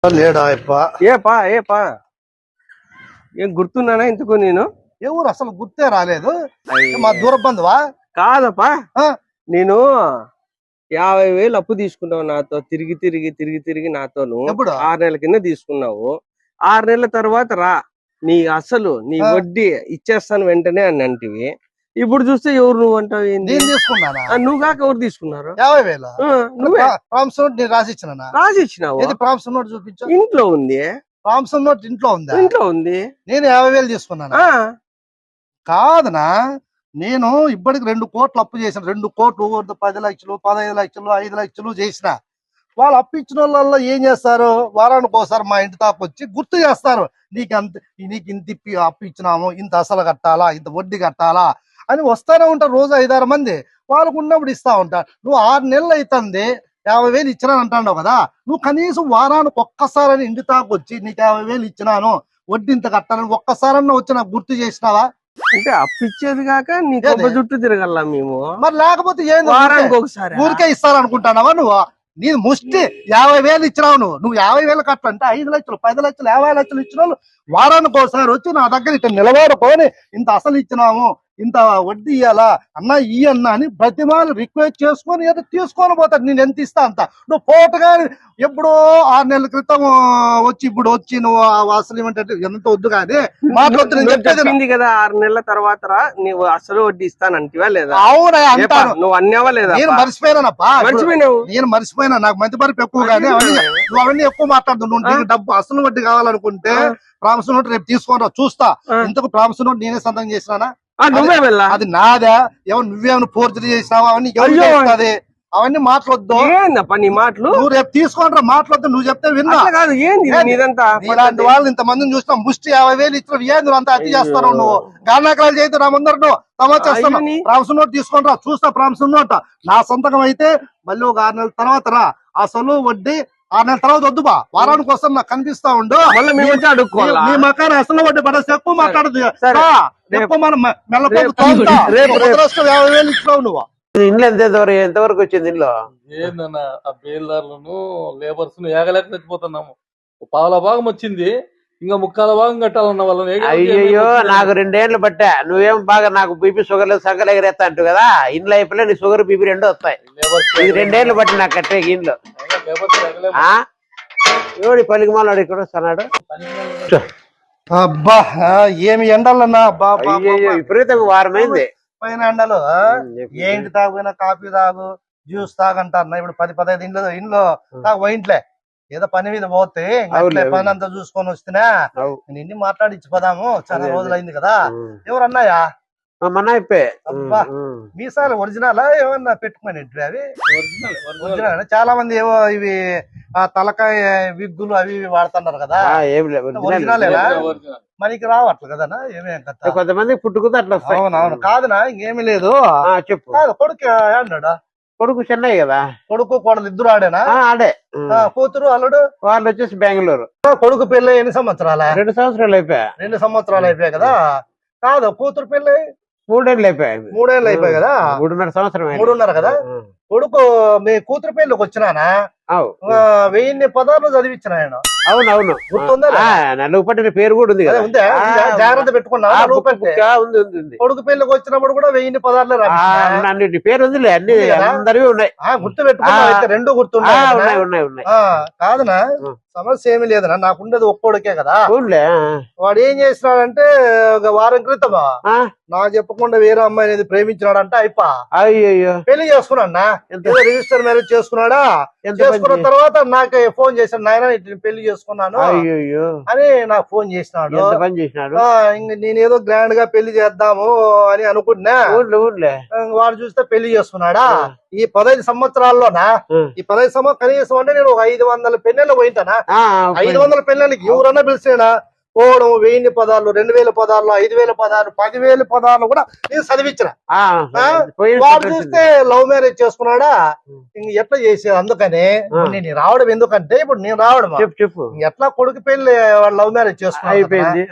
లేడా ఏపా ఏం గుర్తున్నానా ఇంతకు నేను ఎవరు అసలు గుర్తే రాలేదు. మా దూర బంధువా? కాదప్పా, నేను 50,000 అప్పు తీసుకున్నావు నాతో. తిరిగి తిరిగి తిరిగి తిరిగి నాతోను 6 నెలల కింద తీసుకున్నావు. 6 నెలల తర్వాత రా, నీ అసలు నీ వడ్డీ ఇచ్చేస్తాను వెంటనే అని అంటివి. ఇప్పుడు చూస్తే ఎవరు నువ్వు అంటావు? ఏంది నువ్వు కాక ఎవరు తీసుకున్నారు? 50,000 రాసిచ్చినావు. చూపించు. ఇంట్లో ఉంది. ఇంట్లో ఉంది. నేను 50,000 తీసుకున్నాను. కాదనా, నేను ఇప్పటికి 2 కోట్లు అప్పు చేసిన. 2 కోట్లు 10 లక్షలు 15 లక్షలు 5 లక్షలు చేసిన. వాళ్ళు అప్పు ఇచ్చిన వాళ్ళ ఏం చేస్తారు, వారానికి ఒకసారి మా ఇంటి తాపు వచ్చి గుర్తు చేస్తారు. నీకు ఇంత అప్పు ఇచ్చినాము, ఇంత అసలు కట్టాలా, ఇంత వడ్డీ కట్టాలా అని వస్తానే ఉంటారు. రోజు 5-6 మంది. వాళ్ళకు ఉన్నప్పుడు ఇస్తా ఉంటా. నువ్వు 6 నెలలు అవుతుంది 50,000 ఇచ్చినాను అంటావు కదా. నువ్వు కనీసం వారానికి ఒక్కసారి ఇంటి తాకు వచ్చి నీకు 50,000 ఇచ్చినాను, వడ్డీ ఇంత కట్టాలని ఒక్కసారన్నా వచ్చి నాకు గుర్తు చేసినావా? అంటే అప్పు ఇచ్చేది కాక నీ కొబ్బ చుట్టూ తిరగల్లా మేము. మరి లేకపోతే ఏంది, వారానికి ఒకసారి ఊరికే ఇస్తారనుకుంటానావా నువ్వు? నీ ముష్టి 50,000 ఇచ్చినావు. నువ్వు 50,000 కట్టంటే 5 లక్షలు 10 లక్షలు 50 లక్షలు ఇచ్చిన వాళ్ళు వారానికి ఒకసారి వచ్చి నా దగ్గర ఇట్లా నిలబడుకొని ఇంత అసలు ఇచ్చినాము, ఇంత వడ్డీ ఇయ్యాలా అన్నా ఈ అన్నా అని ప్రతిమాలు రిక్వెస్ట్ చేసుకొని ఏదో తీసుకొని పోతాడు. నేను ఎంత ఇస్తా అంత. నువ్వు పోటుగా ఎప్పుడో 6 నెలల క్రితం వచ్చి ఇప్పుడు వచ్చి నువ్వు అసలు ఏమంటే ఎంత వద్దు కానీ చెప్పింది కదా. 6 నెలల తర్వాత నువ్వు అసలు వడ్డీ ఇస్తానంటివా లేదా? అవునా అంటాను. నువ్వు అన్నావా లేదా? నేను మర్చిపోయినానప్పా. నేను మర్చిపోయినా. నాకు మంచి మరపు ఎక్కువ కానీ నువ్వు అవన్నీ ఎక్కువ మాట్లాడుతున్నావు. నువ్వు నీకు డబ్బు అసలు వడ్డీ కావాలనుకుంటే ప్రామిస్ నోట్ రేపు తీసుకొని చూస్తా. ఇంతకు ప్రామిస్ నోట్ నేనే సంతకం చేసినానా? అది నాదా? ఎవరు నువ్వేమైనా ఫోర్జరీ చేసినావా? అవన్నీ ఎవరు అవన్నీ మాట్లాడొద్దు. నీ మాటలు నువ్వు రేపు తీసుకుంటా మాట్లాడద్దు. నువ్వు చెప్తే విన్నా. ఇలాంటి వాళ్ళు ఇంతమందిని చూసినా ముష్టి 50,000 ఇచ్చిన ఏంది అంత అతి చేస్తాను నువ్వు? గానాకరాలు చేస్తే నా ముందర నువ్వు తమాచేస్తాను. ప్రామిస్ నోట్ తీసుకుంటా చూస్తా. ప్రామిస్ నోట్ నా సొంతకం అయితే మళ్ళీ ఒక 6 నెలల తర్వాత రా. అసలు వడ్డీ 6 నెలల తర్వాత వద్దు బా. వారానికి వస్తాను నాకు కనిపిస్తా ఉండు. నీ మకాన అసలు వడ్డీ పడేసి ఎక్కువ మాట్లాడదు. ఎక్కువ మనం మెల్లపోతు 50,000 ఇచ్చినావు నువ్వు. ఇంట్లో ఎంతవరకు వచ్చింది? ఇంట్లో ఏందన్నా ఆ బేల్దారులను లేబర్స్ ఏగలేక చచ్చిపోతున్నాము. పావుల భాగం వచ్చింది, ఇంకా 3/4 భాగం కట్టాలన్న వాళ్ళని. అయ్యయ్యో, నాకు 2 ఏళ్ళు పట్టా. నువ్వేం బాగా నాకు బీపీ షుగర్ లేదు సంకలు ఎగరేస్తా అంటు కదా. ఇంట్లో అయిపోయి నీ షుగర్ బీపీ 2 వస్తాయి. ఇది 2 ఏళ్ళు పట్టి నాకు కట్టే ఇంట్లో. ఎవడి పలికిమాలాడు ఇక్కడ వస్తున్నాడు. అబ్బా ఏమి ఎండలన్నా. విపరీతంగా వారమైంది పైన ఎండలు. ఏంటి తాగునా కాఫీ తాగు, జ్యూస్ తాగంటారు. ఇప్పుడు 10-15 ఇంట్లో తాగు ఇంట్లే. ఏదో పని మీద పోతే పని అంతా చూసుకొని వస్తున్నా నిన్ను మాట్లాడిచ్చిపోదాము. చాలా రోజులైంది కదా. ఎవరన్నాయా? అబ్బా మీసాలు ఒరిజినల్ ఏమన్నా పెట్టుకుని అవి ఒరిజినల్. చాలా మంది ఏవో ఇవి తలకాయ విగ్గులు అవి వాడుతున్నారు కదా. ఒరిజినలేనా? మనకి రావట్లే కదా. ఏమేం కదా కొంతమంది పుట్టుకుతా అట్లా. అవునవును. కాదునా ఇంకేమీ లేదు. చెప్పు. కాదు కొడుకు అన్నాడా? కొడుకు చెన్నై కదా. కొడుకు కోడలు ఇద్దరు ఆడేనా? ఆడే. కూతురు అల్లుడు వాళ్ళు వచ్చేసి బెంగళూరు. కొడుకు పెళ్ళి ఎన్ని సంవత్సరాల? 2 సంవత్సరాలు అయిపోయా. 2 సంవత్సరాలు అయిపోయాయి కదా. కాదు కూతురు పెళ్ళి 3 ఏళ్ళు అయిపోయాయి. 3 ఏళ్ళు అయిపోయాయి కదా. 3.5 సంవత్సరం. 3.5 కదా. కొడుకు మీ కూతురు పెళ్ళికి వచ్చినానా 1000 పదాలు చదివించిన ఆయన. అవునవును. గుర్తుందా? నలుగు పట్టిన పేరు కూడా ఉంది కదా. జాగ్రత్త పెట్టుకున్నా. కొడుకు పెళ్లికి వచ్చినప్పుడు కూడా 1000 పదాలు అన్నిటి పేరు ఉందిలే. అన్ని అందరివి ఉన్నాయి. గుర్తు పెట్టుకున్నా. 2 గుర్తున్నాయి. కాదనా సమస్య ఏమి లేదనా. నాకుండేది ఒక్కోడికే కదా. వాడు ఏం చేసినాడంటే ఒక వారం క్రితమా నాకు చెప్పకుండా వేరే అమ్మాయి అనేది ప్రేమించినాడంటే అయ్యో పెళ్లి చేసుకున్నాడా. Register marriage చేసుకున్నాడా. చేసుకున్న తర్వాత నాకు ఫోన్ చేశాడు, నాయన పెళ్లి చేసుకున్నాను అని నాకు ఫోన్ చేసినాడు. ఇంక నేనేదో గ్రాండ్ గా పెళ్లి చేద్దాము అని అనుకున్నా. వాడు చూస్తే పెళ్లి చేసుకున్నాడా. ఈ 15 సంవత్సరాల్లోనా ఈ 15 సంవత్సరం కనీసం అంటే నేను ఒక 500 పెళ్ళిళ్ళు పోయింటానా. 500 పెళ్ళిళ్ళకి ఎవరన్నా పిలిచినా పోవడం 1000 పదాలు 2000 పదాలు 5000 పదాలు 10,000 పదాలు కూడా నేను చదివించిన. వాడు చూస్తే లవ్ మ్యారేజ్ చేసుకున్నాడా ఇంక ఎట్లా చేసేది. అందుకని నేను రావడం ఎందుకంటే ఇప్పుడు నేను రావడం చెప్పు ఎట్లా కొడుకు పెళ్లి లవ్ మ్యారేజ్ చేసుకున్నా అయిపోయింది.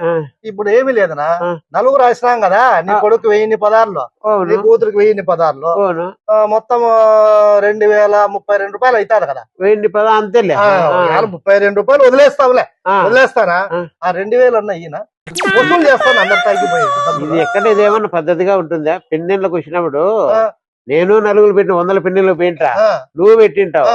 ఇప్పుడు ఏమీ లేదనా, నలుగురు రాసినాం కదా, నీ కొడుకు 1000 పదార్లు, నీ కూతురికి 1000 పదార్లు, మొత్తం 2032 రూపాయలు అవుతారు కదా. 1000 పదాలు అంతేలే. 32 రూపాయలు వదిలేస్తానా, ఆ 2000 అన్న ఈయన వసూలు చేస్తాను. అందరు తగ్గిపోయింది. ఇది ఎక్కడ ఇదేమన్నా పద్ధతిగా ఉంటుందా? పెన్నెళ్ళకి వచ్చినప్పుడు నేను నలుగురు పెట్టిన 100 పెన్నెళ్ళు పెయింటా, నువ్వు పెట్టింటావు.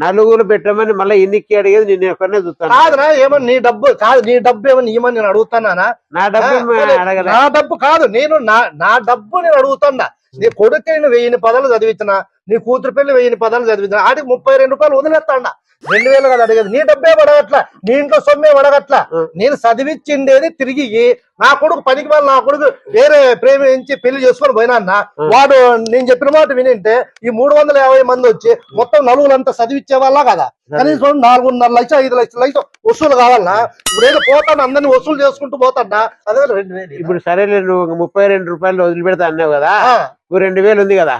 నలుగురు పెట్టమని మళ్ళీ ఎన్నికి అడిగేది నేను ఎక్కడనే చూస్తాను. కాదురా, ఏమన్నా నీ డబ్బు కాదు, నీ డబ్బు ఏమన్నా ఇవ్వమని నేను అడుగుతానా? నా డబ్బు అడగదా? నా డబ్బు కాదు, నేను నా డబ్బు నేను అడుగుతున్నా. నీ కొడుకు 1000 పదాలు చదివించిన, నీ కూతురు పెళ్లి 1000 పదాలు చదివించిన, ఆడికి 32 రూపాయలు వదిలేస్తాడా. 2000 కదా అడిగేది. నీ డబ్బే పడగట్లా, నీ ఇంట్లో సొమ్మే పడగట్లా. నేను చదివించిండేది తిరిగి నా కొడుకు పనికి వాళ్ళు నా కొడుకు వేరే ప్రేమించి పెళ్లి చేసుకొని పోయినా అన్న, వాడు నేను చెప్పిన మాట వినింటే ఈ 350 మంది వచ్చి మొత్తం నలుగురంతా చదివించే వాళ్ళ కదా. కనీసం 4.5 లక్షలు 5 లక్షలు వసూలు కావాలన్నా. ఇప్పుడు ఏదో పోతాను అందరినీ వసూలు చేసుకుంటూ పోతాడా. అదే 2000. ఇప్పుడు సరేలే, నువ్వు 32 రూపాయలు వదిలిపెడతా అన్నావు కదా, నువ్వు 2000 ఉంది కదా,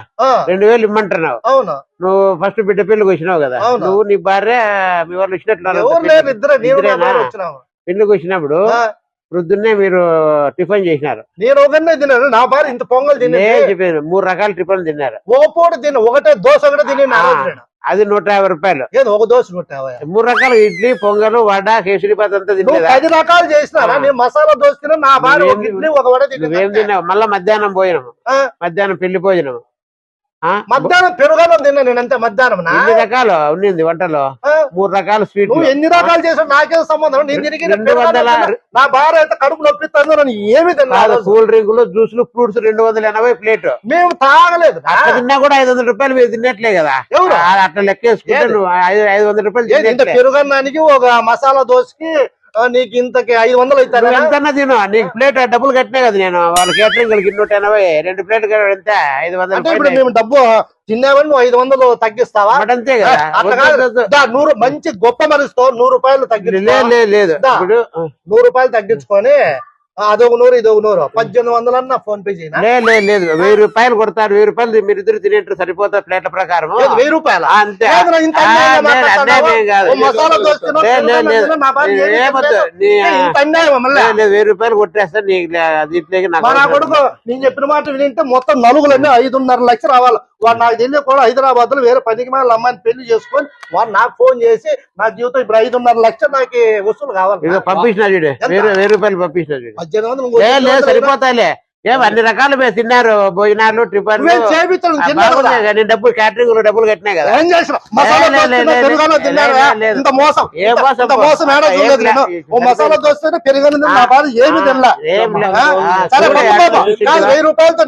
2000 ఇమ్మంటున్నావు. అవును, నువ్వు ఫస్ట్ బిడ్డ పెళ్లికి వచ్చినావు కదా, నువ్వు నీ భార్య మీ వాళ్ళు వచ్చినట్లు పెళ్లికి వచ్చినప్పుడు ప్రొద్దున్నే మీరు టిఫిన్ చేసినారు. నేను ఒకనే తిన్నాను, నా భార్య ఇంత పొంగల్ చెప్పాను. 3 రకాల టిఫిన్ తిన్నారు. ఓ పూట తిన్న, ఒకటే దోశ కూడా తిని అది 150 రూపాయలు. ఒక దోశ 150. 3 రకాల ఇడ్లీ, పొంగల్, వడ, కేసరిబాత్ అంతా తిన్నా. 10 రకాలు చేసినారా? నేను మసాలా దోశ తిన్నా, నా భార్య ఒక ఇడ్లీ ఒక వడ నువ్వేం తిన్నావు? మళ్ళా మధ్యాహ్నం భోజనం, మధ్యాహ్నం పెళ్లి భోజనం, మధ్యాహ్నం పెరుగన్నం తిన్నా నేను అంతే. మధ్యాహ్నం 2 రకాలు ఉన్నింది వంటలో, 3 రకాల స్వీట్. నువ్వు ఎన్ని రకాలు చేసావు నాకేం సంబంధం? నేను తిరిగి 200 నా భార్య అయితే కడుపు నొప్పిస్తాను, నన్ను ఏమి తిన్నా. కూల్ డ్రింకులు, జ్యూసులు, ఫ్రూట్స్ 280 ప్లేట్. మేము తాగలేదు. తిన్నా కూడా 500 రూపాయలు మీరు తిన్నట్లే కదా. అట్లా లెక్కేసుకుంటే నువ్వు 500 రూపాయలు. పెరుగన్నానికి ఒక మసాలా దోశకి నీకు ఇంతకి 500 అవుతారు. ఎంతన్నా తిను, నీకు ప్లేట్ డబ్బులు కట్టినా కదా నేను. వాళ్ళ కేటరింగ్ 280, 2 ప్లేట్ ఎంత 500. ఇప్పుడు మేము డబ్బు తిన్నామని నువ్వు 500 తగ్గిస్తావా? అంతే కదా. 100 మంచి గొప్ప మనిషితో 100 రూపాయలు లేదు. ఇప్పుడు 100 రూపాయలు తగ్గించుకొని అదొక 100 ఇదొక 100 1800 అన్న ఫోన్ పే చేయనా? లేదు 1000 రూపాయలు కొడతారు. 1000 రూపాయలు మీరు ఇద్దరు తినేట్టు సరిపోతారు ప్లేట్ల ప్రకారం. 1000 రూపాయలు అంతే. లేదు 1000 రూపాయలు కొట్టేస్తారు దీంట్లోకి. నా కొడుకు నేను చెప్పిన మాట వింటే మొత్తం నలుగులన్నీ 5.5 లక్షలు రావాలి. వాడు నాకు తెలియ కూడా హైదరాబాద్ లో వేరే 10 మంది అమ్మాయిని పెళ్లి చేసుకొని వాడు నాకు ఫోన్ చేసి నా జీవితం ఇప్పుడు 5.5 లక్షలు నాకు వసూలు కావాలి. పంపించిన చూడు, 1000 రూపాయలు పంపించిన చూడు. 1800 సరిపోతాయిలే. అన్ని రకాలు మీరు తిన్నారు, భోజనాలు, టిఫిన్. నేను డబ్బులు క్యాటరింగ్ డబ్బులు కట్టినా కదా. మసాలా దోశ పెరుగను నా బాధ ఏమి తినలా. 1000 రూపాయలతో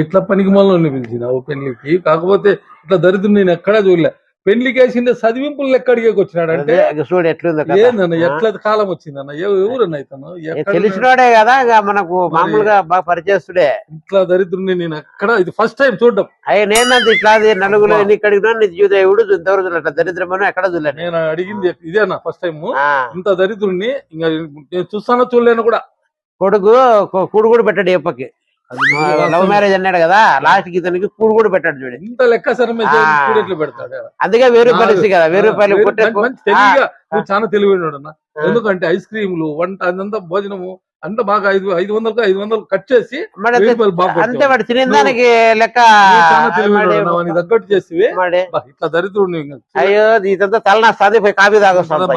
ఇట్లా పనికి మళ్ళీ పిలిచినావు పెళ్లికి. కాకపోతే ఇట్లా దరిద్రం నేను ఎక్కడా చూడలే. పెళ్లికి వేసిండే చదివింపులు లెక్క అడిగేకి వచ్చినాడు అంటే చూడు ఎట్లుంది. ఏందన్న ఎట్లా కాలం వచ్చిందన్న? ఎవరన్నా ఇతను తెలిసినోడే కదా, మనకు మామూలుగా బాగా పరిచయస్తుడే. ఇట్లా దరిద్రుని నేను ఎక్కడ ఇది ఫస్ట్ టైం చూడడం. నేనంత ఇట్లా నలుగురు ఎన్నిక అడిగినా దేవుడు ఇంతవరకు అట్లా దరిద్రమని ఎక్కడ చూడలేదు. నేను అడిగింది ఇదేనా ఫస్ట్ టైం. ఇంత దరిద్రుని ఇంకా నేను చూస్తానో చూడలేను కూడా. కొడుకు కూడు కూడా పెట్టాడు ఎప్పకి. లవ్ మ్యారేజ్ అన్నాడు కదా, లాస్ట్ కి ఇతనికి కూడు కూడా పెట్టాడు చూడు. ఇంత లెక్క సరే పెడతాడు. అందుకే 1000 రూపాయలు ఇస్తుంది కదా. 1000 రూపాయలు నువ్వు చాలా తెలివైనడు అన్న. ఎందుకంటే ఐస్ క్రీములు, వంట, అదంతా భోజనము అంతా బాగా 500 కట్ చేసి అంతే వాడు తినేదానికి లెక్క తగ్గట్టు చేసి ఇట్లా దరిద్రుడు. అయ్యో ఇదంతా తలనాస్తుంది, పోయి కాఫీ తాగొస్తాను.